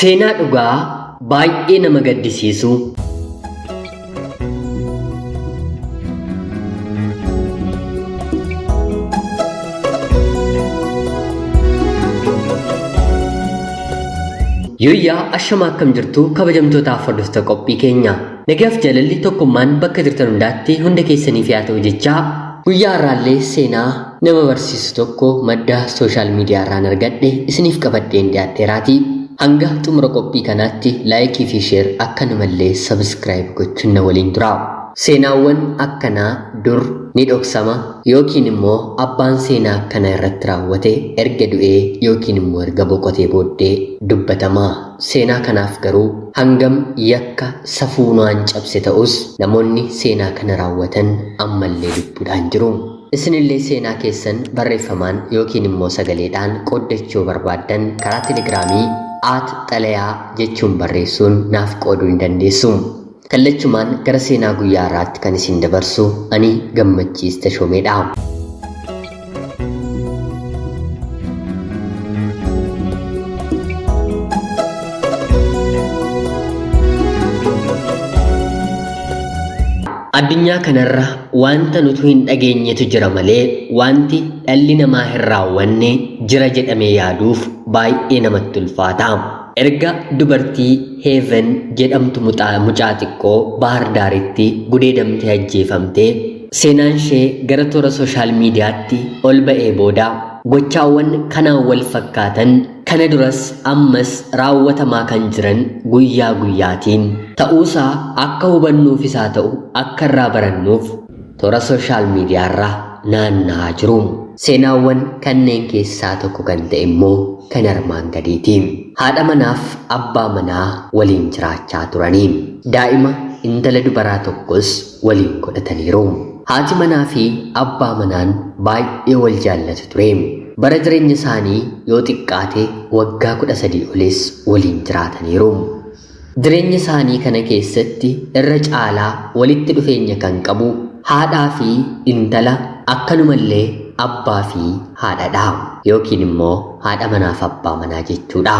Seenaa dhugaa baay'ee nama gaddisiisu. Yooyyaa ashamaa akkam jirtu kabajamtootaaf hordoftoota qophii keenya. Nagaaf jaalalli tokkummaan bakka jirtan hundaatti hunda keessaniif yaa ta'u jechaa guyyaa har'aallee seenaa nama barsiisu tokko madda sooshaal miidiyaa irraan argadhe isiniif qabadheen dhiyaadheeraati. Hanga xumura qophii kanaatti laayikii fi sheer akkanumallee sabskiraayib gochuun na waliin tura. Seenaawwan akkanaa dur ni dhoksama yookiin immoo abbaan seenaa akkana irratti raawwate erga du'ee yookiin immoo erga boqotee booddee dubbatama. Seenaa kanaaf garuu hangam yakka safuunaan cabse ta'us namoonni seenaa kana raawwatan ammallee lubbuudhaan jiru. Isinillee seenaa keessan barreeffamaan yookiin immoo sagaleedhaan qooddachuu barbaaddan karaa telegiraamii @xalayaa jechuun barreessuun naaf qooduu ni dandeessu. Kallachumaan gara seenaa guyyaa har'aatti kan isin dabarsu ani Gammachiis Tashoomeedha. Addunyaa kanarra wanta nuti hin dhageenyetu jira malee wanti dhalli namaa hin raawwanne jira jedhamee yaaduuf baay'ee namatti ulfaata. Erga dubartii Heeven jedhamtu mucaa xiqqoo Bahar Daaritti gudeedamtee ajjeefamtee seenaan ishee gara toora sooshaal miidiyaatti ol ba'ee booda gochaawwan kanaan wal fakkaatan kana duras ammas raawwatamaa kan jiran guyyaa guyyaatiin ta'uusaa akka hubannuuf isaa ta'u akka irraa barannuuf toora sooshaal miidiyaarraa naanna'aa jiru. Seenaawwan kanneen keessaa tokko kan ta'e immoo kan armaan gadiiti. Haadha manaaf abbaa manaa waliin jiraachaa turanii daa'ima intala dubaraa tokkos waliin godhataniiru. Haati manaa fi abbaa manaan baay'ee wal jaallatu ture. Bara jireenya isaanii yoo xiqqaate waggaa 13 olis waliin jiraataniiru. Jireenya isaanii kana keessatti irra caalaa walitti dhufeenya kan qabu haadhaa fi intala akkanumallee abbaa fi haadhadha yookiin immoo haadha manaaf abbaa manaa jechuudha.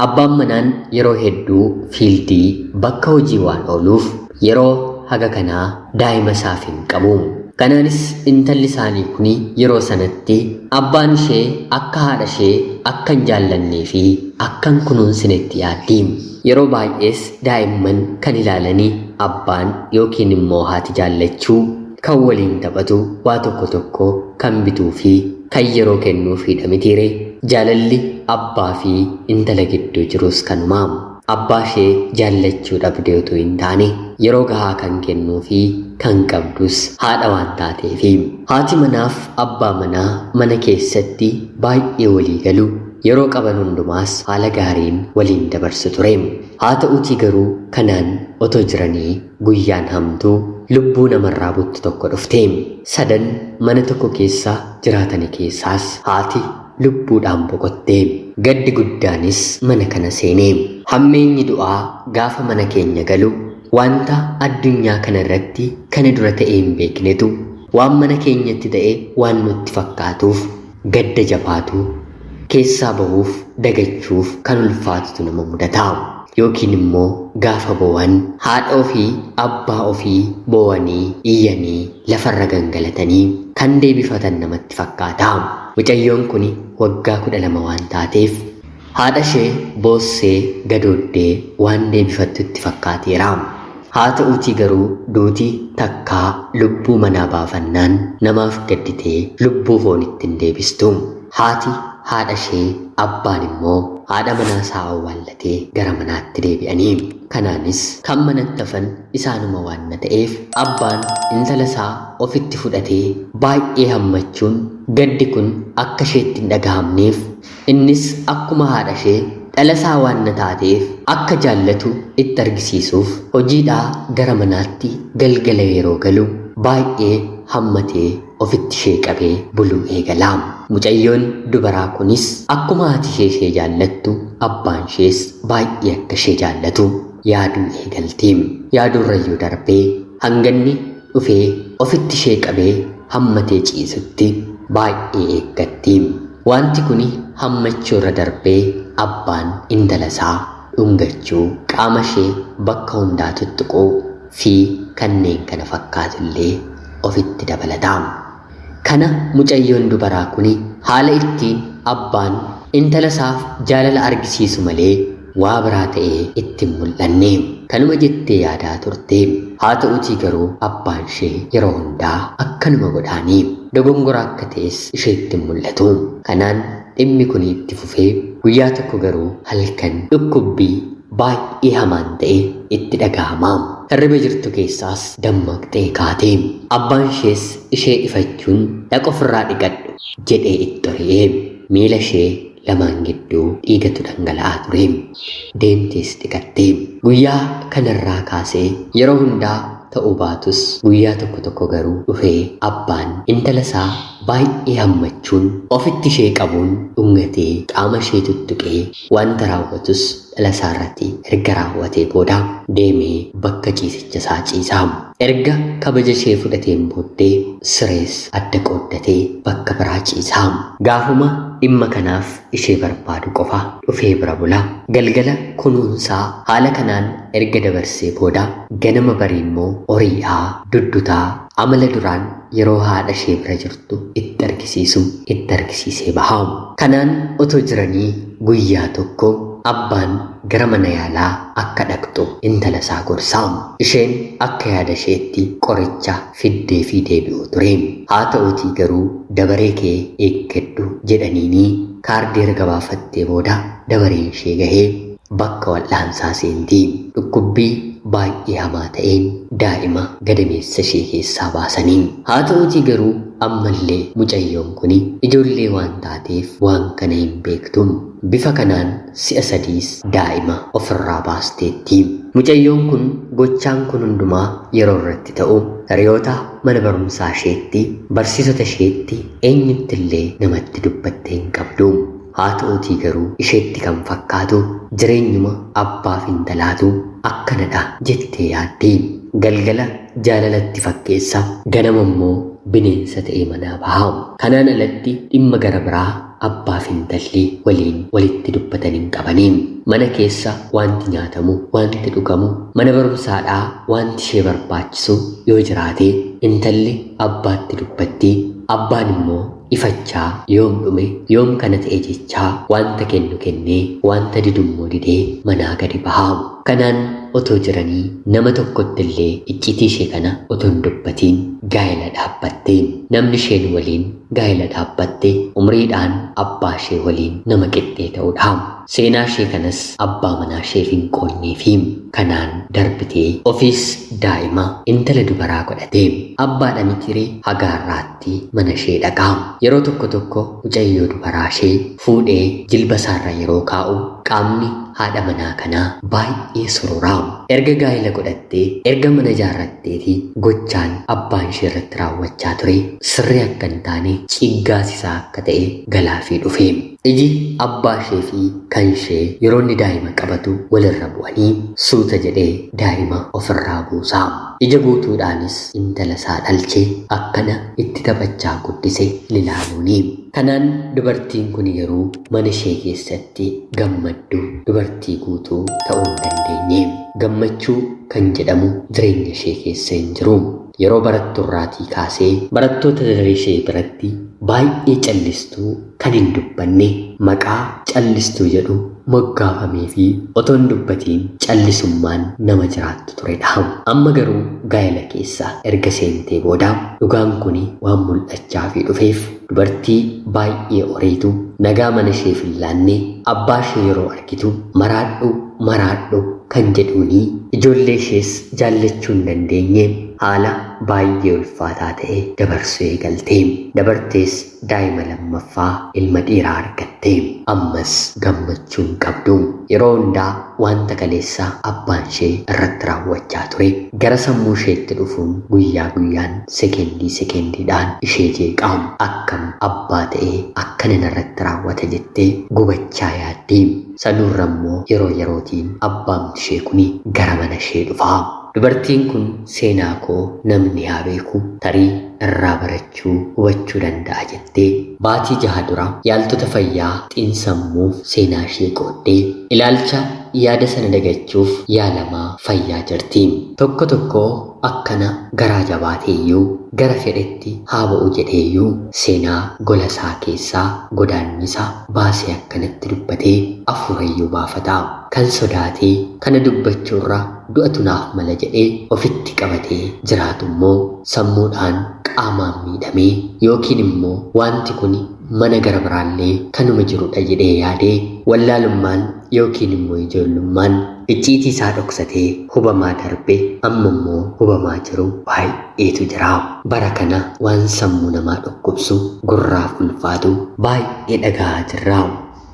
Abbaan manaan yeroo hedduu fiildii bakka hojii waan ooluuf yeroo haga kanaa daa'ima isaaf hin qabu. Kanaanis intalli isaanii kun yeroo sanatti abbaan ishee akka haadha ishee akka hin jaallannee fi akka hin kunuunsinetti yaaddi. Yeroo baay'ees daa'imman kan ilaalanii abbaan yookiin immoo haati jaallachuu kan waliin taphatu waa tokko tokko kan bituu fi kan yeroo kennuufiidha mitiire. Jaalalli abbaa fi intala gidduu jirus kanuma. Abbaa ishee jaallachuu dhabdee otoo hin taane yeroo gahaa kan kennuu fi kan qabdus haadha waan taateefi. Haati manaaf abbaa manaa mana keessatti baay'ee walii galu. Yeroo qaban hundumaas haala gaariin waliin dabarsu ture. Haa ta'uutii garuu kanaan otoo jiranii guyyaan hamtuu lubbuu namarraa buttu tokko dhufte. Sadan mana tokko keessa jiraatan keessaas haati lubbuudhaan boqotte. Gaddi guddaanis mana kana seene. Hammeenyi du'aa gaafa mana keenya galu wanta addunyaa kana irratti kana dura ta'ee hin beeknetu waan mana keenyatti ta'e waan nutti fakkaatuuf gadda jabaatu keessaa bahuuf dagachuuf kan ulfaatutu nama mudata. Yookiin immoo gaafa bo'an haadha ofii abbaa ofii bo'anii iyyanii lafarra gangalatanii kan deebifatan namatti fakkaata. Mucayyoon kun waggaa 12 waan taateef haadha ishee boossee gadooddee waan deebifattutti fakkaateera. Haa ta'uutii garuu duuti takkaa lubbuu manaa baafannaan namaaf gadditee lubbuu foonitti hin deebistu. Haati haadha ishee abbaan immoo haadha manaa isaa awwaallatee gara manaatti deebi'anii. Kanaanis kan manatti hafan isaanuma waan ta'eef abbaan intala isaa ofitti fudhatee baay'ee hammachuun gaddi kun akka isheetti hin dhagahamneef innis akkuma haadha ishee dhala isaa waan taateef akka jaallatu itti argisiisuuf hojiidhaa gara manaatti galgala yeroo galu baay'ee hammatee ofitti ishee qabee buluu eegala. Mucayyoon dubaraa kunis akkuma haati ishee jaallattu abbaan ishees baay'ee akka ishee jaallatu yaaduu eegalti. Yaaduurrayyuu darbee hanganni dhufee ofitti ishee qabee hammatee ciisutti baay'ee eeggatti. Wanti kun hammachuurra darbee abbaan intala isaa dhungachuu, qaama ishee bakka hundaa tuttuquu fi kanneen kana fakkaatullee ofitti dabalataa. Kana mucayyoon dubaraa kuni haala ittiin abbaan intala isaaf jaalala argisiisu malee waa biraa ta'ee ittiin mul'anne kanuma jettee yaadaa turte. Haa ta'uutii garuu abbaan ishee yeroo hundaa akkanuma godhaanii dogongora akka ta'es isheetti mul'atu. Kanaan dhimmi kun itti fufee guyyaa tokko garuu halkan dhukkubbii baay'ee hamaan ta'e itti dhaga'ama. Hirriba jirtu keessaas dammaqxee kaate. Abbaan ishees ishee ifachuun dhaqa ofirraa dhiqadhu jedhee itti horee miila ishee lamaan gidduu dhiigatu dhangala'aa ture. Deemtees dhiqattee. Guyyaa kanarraa kaasee yeroo hundaa ta'uu baatus guyyaa tokko tokko garuu dhufee abbaan intala isaa baay'ee hammachuun ofitti ishee qabuun dhungatee qaama ishee tuttuqee wanta raawwatus dhala isaarratti erga raawwatee booda deemee bakka ciisicha isaa ciisaa. Erga kabaja ishee fudhateen booddee sirees adda qooddatee bakka biraa ciisaa. Gaafuma dhimma kanaaf ishee barbaadu qofa dhufee bira bula. Galgala kunuunsaa haala kanaan erga dabarsee booda ganama barii immoo horiidhaa duddutaa amala duraan yeroo haadha ishee bira jirtu itti argisiisee bahaa. Kanaan otoo jiranii guyyaa tokko abbaan gara mana yaalaa akka dhaqxu intala isaa gorsaa. Isheen akka yaada isheetti qoricha fiddee fi deebi'u ture. Haa ta'uutii garuu dabaree kee eeggadhu jedhaniini kaardii erga baafattee booda dabareen ishee gahee bakka wal'aansaa seentii. Dhukkubbii baay'ee hamaa ta'een daa'ima gadameessa ishee keessaa baasanii. Haa ta'uutii garuu ammallee mucayyoon kun ijoollee waan taateef waan kana hin beektu. Bifa kanaan si'a sadiis daa'ima ofirraa baasteetti. Mucayyoon kun gochaan kun hundumaa yeroo irratti ta'u hiriyoota mana barumsaa isheetti, barsiisota isheetti, eenyuttillee namatti dubbattee hin qabdu. Haa ta'uutii garuu isheetti kan fakkaatu jireenyuma abbaaf intalaatu akkanadha jettee yaaddi. Galgala jaalalatti fakkeessa, ganama immoo bineensa ta'ee manaa baha. Kanaan alatti dhimma gara biraa abbaaf intalli waliin walitti dubbatan hin qabaniin. Mana keessa wanti nyaatamu, wanti dhugamu, mana barumsaadhaa wanti ishee barbaachisu yoo jiraate intalli abbaatti dubbatti, abbaan immoo ifachaa yoom dhume yoom kana ta'e jechaa wanta kennu kennee wanta didummoo didee manaa gadi bahaa. Kanaan otoo jiranii nama tokkotti illee iccitii ishee kana otoo hin dubbatiin gaa'ela dhaabbatte. Namni isheen waliin gaa'ela dhaabbatte umriidhaan abbaa ishee waliin nama qixxee ta'uudha. Seenaa ishee kanas abbaa manaa isheef hin qoonneefi kanaan darbitee ofiis daa'ima intala dubaraa godhatee abbaadha mitiree hagaarraatti mana ishee dhaqaa. Yeroo tokko tokko mucayyoo dubaraa ishee fuudhee jilba isaarra yeroo kaa'u qaamni haadha manaa kanaa baay'ee sururaa. Erga gaa'ela godhattee erga mana ijaarratteeti gochaan abbaan ishee irratti raawwachaa ture sirrii akka hin taane ciggaasisaa akka ta'e galaafii dhufe. Iji abbaa ishee fi kan ishee yeroo inni daa'ima qabatu walirra bu'anii suuta jedhee daa'ima ofirraa buusaa. Ija guutuudhaanis intala isaa dhalchee akkana itti taphachaa guddise ilaaluuni. Kanaan dubartiin kun yeroo mana ishee keessatti gammaddu dubartii guutuu ta'uu hin dandeenye. Gammachuu kan jedhamu jireenya ishee keessa hin jiru. Yeroo baratturraatii kaasee barattoota daree ishee biratti baay'ee callistuu kan hin dubbanne maqaa callistuu jedhu moggaafamee fi otoo hin dubbatiin callisummaan nama jiraattu turedha. Amma garuu gaa'ela keessa erga seentee booda dhugaan kun waan mul'achaa fi dhufeef dubartii baay'ee oriitu nagaa mana isheef hin laanne abbaa ishee yeroo argitu maraadhu kan jedhuuni ijoollee ishees jaallachuu hin dandeenye haala baay'ee ulfaataa ta'e dabarsuu eegalte. Dabartees daa'ima lammaffaa ilma dhiiraa argatte. Ammas gammachuu hin qabdu. Yeroo hundaa wanta kaleessa abbaan ishee irratti raawwachaa ture gara sammuu isheetti dhufuun guyyaa guyyaan sekendiidhaan ishee jeeqaa. Akkam abbaa ta'ee akkana irratti raawwata jettee gubachaa yaaddi. Sanuurra immoo yeroo yerootiin abbaan ishee kun gara mana ishee dhufaa. Dubartiin kun seenaa koo namni haa beeku tarii irraa barachuu hubachuu danda'a jettee baatii 6 dura yaaltota fayyaa xiinsammuu seenaa ishee qooddee ilaalcha yaada sana dagachuuf yaalamaa fayyaa jirti. Tokko tokko akkana garaa jabaateeyyuu gara fedhetti haa ba'u jedheeyyuu seenaa gola isaa keessaa godaannisaa baasee akkanatti dubbatee afuurayyuu baafata. Kan sodaatee kana dubbachuurraa du'atu naaf mala jedhee ofitti qabatee jiraatu immoo sammuudhaan qaamaan miidhamee yookiin immoo wanti kun mana gara biraallee kanuma jirudha jedhee yaadee wallaalummaan yookiin immoo ijoollummaan icciitii isaa dhoksatee hubamaa darbe amma immoo hubamaa jiru baay'eetu jira. Bara kana waan sammuu namaa dhukkubsu gurraaf ulfaatu baay'ee dhagahaa jirra.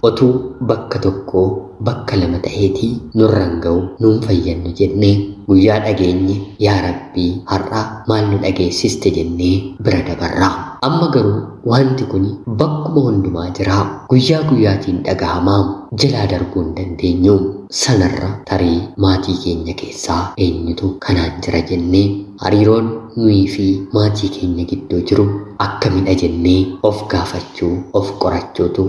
Otuu bakka tokko bakka lama ta'eetii nurraan ga'u nuun fayyadnu jennee guyyaa dhageenye yaa Rabbii har'a maal nu dhageessiste jennee bira dabarra. Amma garuu wanti kun bakkuma hundumaa jira. Guyyaa guyyaatiin dhagahamaa jalaa darbuu hin dandeenyu. Sanarra tarii maatii keenya keessaa eenyutu kanaan jira jennee hariiroon nuyi fi maatii keenya gidduu jiru akkamidha jennee of gaafachuu of qorachuutu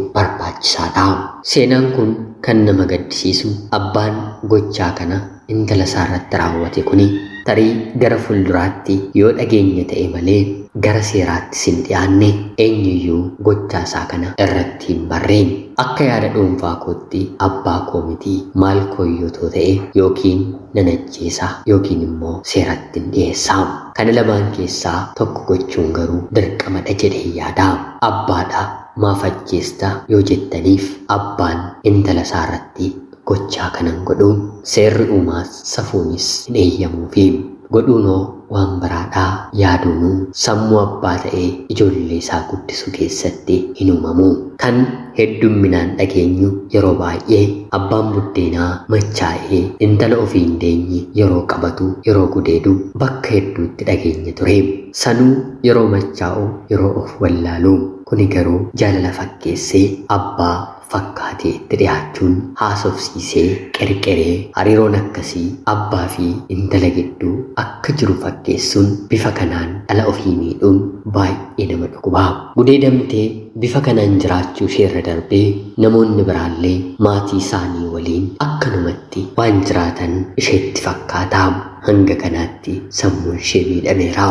barbaachisaadha. Seenaan kun kan nama gaddisiisu abbaan gochaa kana intala isaa irratti raawwate kuni tarii gara fuulduraatti yoo dhageenya ta'e malee gara seeraatti sin dhiyaanne eenyuyyuu gochaa isaa kana irratti hin barreen. Akka yaada dhuunfaa kootti abbaa koo miti maal kooyyotoo ta'e yookiin nan ajjeesa yookiin immoo seeratti hin dhiyeessaa. Kana lamaan keessaa tokko gochuun garuu dirqamadha jedhee yaada. Abbaadha maaf ajjeesta yoo jettaniif abbaan intala isaa irratti gochaa kanan godhuun seerri uumaas safuunis hin eeyyamuufi. Godhuunoo waan biraadhaa yaaduunuu sammuu abbaa ta'ee ijoollee isaa guddisuu keessatti hin uumamu. Kan heddumminaan dhageenyu yeroo baay'ee abbaan buddeenaa machaa'ee intala ofii hin deenye yeroo qabatu yeroo gudeedu bakka hedduutti dhageenya ture. Sanuu yeroo machaa'u yeroo of wallaalu. Kuni garuu jaalala fakkeessee abbaa fakkaatee itti dhiyaachuun haasofsiisee qerqeree hariiroon akkasii abbaa fi intala gidduu akka jiru fakkeessuun bifa kanaan dhala ofii miidhuun baay'ee nama dhukkubaa. Gudeedamtee bifa kanaan jiraachuu isheerra darbee namoonni biraallee maatii isaanii waliin akkanumatti waan jiraatan isheetti fakkaata. Hanga kanaatti sammuun ishee miidhameera.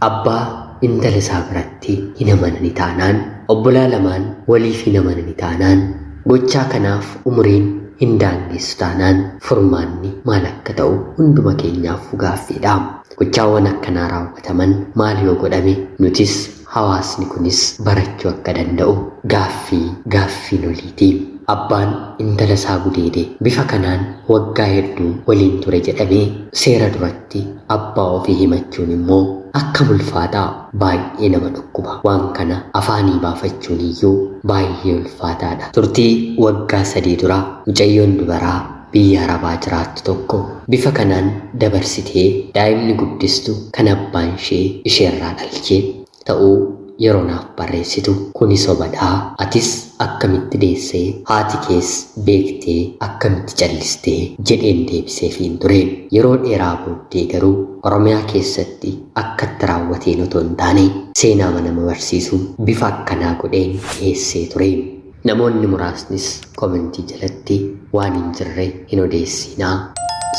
Abbaa intala isaa biratti hin amanani taanaan obbolaa lamaan waliif hin amanani taanaan gochaa kanaaf umuriin hin daangessu taanaan furmaanni maal akka ta'u hunduma keenyaaf gaaffiidha. Gochaawwan akkanaa raawwataman maal yoo godhame nutis hawaasni kunis barachuu akka danda'u gaaffiin oliiti. Abbaan intala isaa gudeede bifa kanaan waggaa hedduu waliin ture jedhamee seera duratti abbaa ofii himachuun immoo akka ulfaataa baay'ee nama dhukkuba. Waan kana afaanii baafachuun iyyuu baay'ee ulfaataadha. Turtii waggaa 3 dura mucayyoon dubaraa biyya Arabaa jiraattu tokko bifa kanaan dabarsitee daa'imni guddistu kan abbaan isheerraa dhalchee ta'uu yeroo naaf barreessitu kuni sobadhaa. Atis akkamitti deessee haati kees beektee akkamitti callistee jedheen deebiseefiin ture. Yeroo dheeraa booddee garuu Oromiyaa keessatti akkatti raawwateen otoo hin taane seenaa nama barsiisu bifa akkanaa godheen dhiyeessee ture. Namoonni muraasnis komentii jalatti waan hin jirre hin odeessinaa,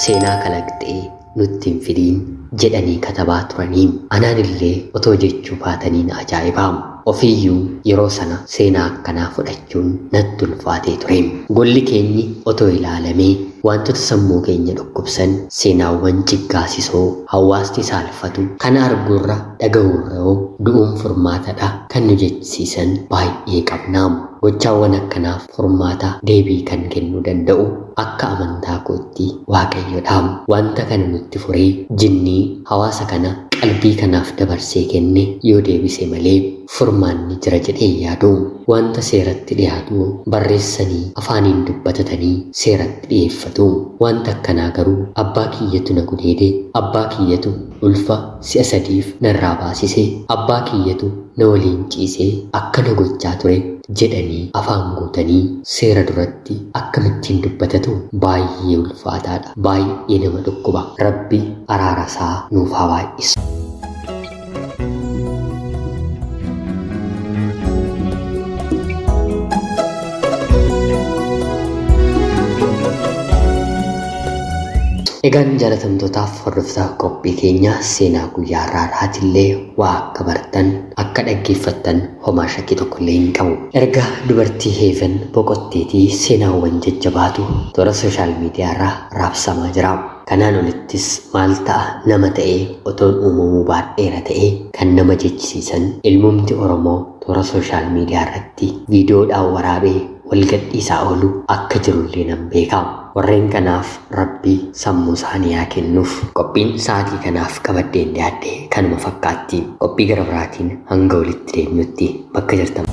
seenaa kalaqxee nutti hin fidiin jedhanii katabaa turanii. Anaan illee otoo jechuu baataniin ajaa'ibaa. Ofiiyyuu yeroo sana seenaa akkanaa fudhachuun natti ulfaatee ture. Golli keenyi otoo ilaalamee wantoota sammuu keenya dhukkubsan seenaawwan ciggaasisoo hawaasni saalfatu kana arguurra dhaga'uurra du'uun furmaatadha kan nu jechisiisan baay'ee qabnaa. Gochaawwan akkanaaf furmaata deebii kan kennuu danda'u akka amantaa kootti Waaqayyodha. Wanta kana nutti furee jinnii hawaasa kana qalbii kanaaf dabarsee kenne yoo deebise malee furmaanni jira jedhee yaadu. Wanta seeratti dhiyaatu barreessanii afaaniin dubbatatanii seeratti dhiyeeffatu. Wanta akkanaa garuu abbaa kiyyatu na gudeede, abbaa kiyyatu ulfa 3 narraa baasise, abbaa kiyyatu na waliin ciisee akkana gochaa ture jedhanii afaan guutanii seera duratti akkamittiin dubbatatu baay'ee ulfaataadha. Baay'ee nama dhukkuba. Rabbi araara isaa nuuf haa baay'isu. Egaan jaalatamtootaaf hordoftoota qophii keenya seenaa guyyaa har'aatillee waa akka bartan akka dhaggeeffattan homaa shakkii tokkollee hin qabu. Erga dubartii Heeven boqotteetii seenaawwan jajjabaatu toora sooshaal miidiyaarraa raabsamaa jira. Kanaan olittis maal ta'a nama ta'ee otoon uumamuu baadheera ta'ee kan nama jechisiisan ilmumti Oromoo toora sooshaal miidiyaa irratti viidiyoodhaan waraabee wal gadhiisaa oolu akka jirullee nan beeka. Warreen kanaaf Rabbi sammuu isaanii haa kennuuf. Qophiin sa'aatii kanaaf qabadheen dhiyaadhe kanuma fakkaatti. Qophii gara biraatiin hanga walitti deemnutti bakka jirtan.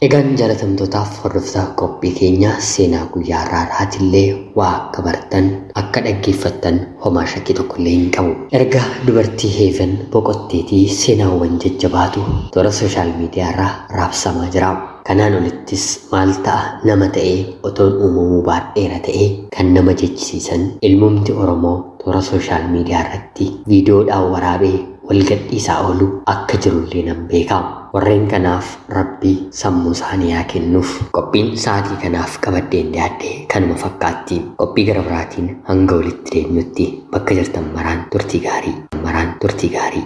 Egaan jaalatamtootaaf hordoftoota qophii keenya seenaa guyyaa har'aatillee waa akka bartan akka dhaggeeffattan homaa shakkii tokkollee hin qabu. Erga dubartii Heeven boqotteetii seenaawwan jajjabaatu toora sooshaal miidiyaarraa raabsamaa jira. Kanaan olittis maal ta'a nama ta'ee otoon uumamuu baadheera ta'ee kan nama jechisiisan ilmumti Oromoo toora sooshaal miidiyaa irratti viidiyoodhaan waraabee wal gadhiisaa oolu akka jirullee nan beeka. Warreen kanaaf Rabbi sammuu isaanii haa kennuuf. Qophiin sa'aatii kanaaf qabadheen dhiyaadhe kanuma fakkaatti. Qophii gara biraatiin hanga walitti deemnutti bakka jirtan maraan turtii gaarii.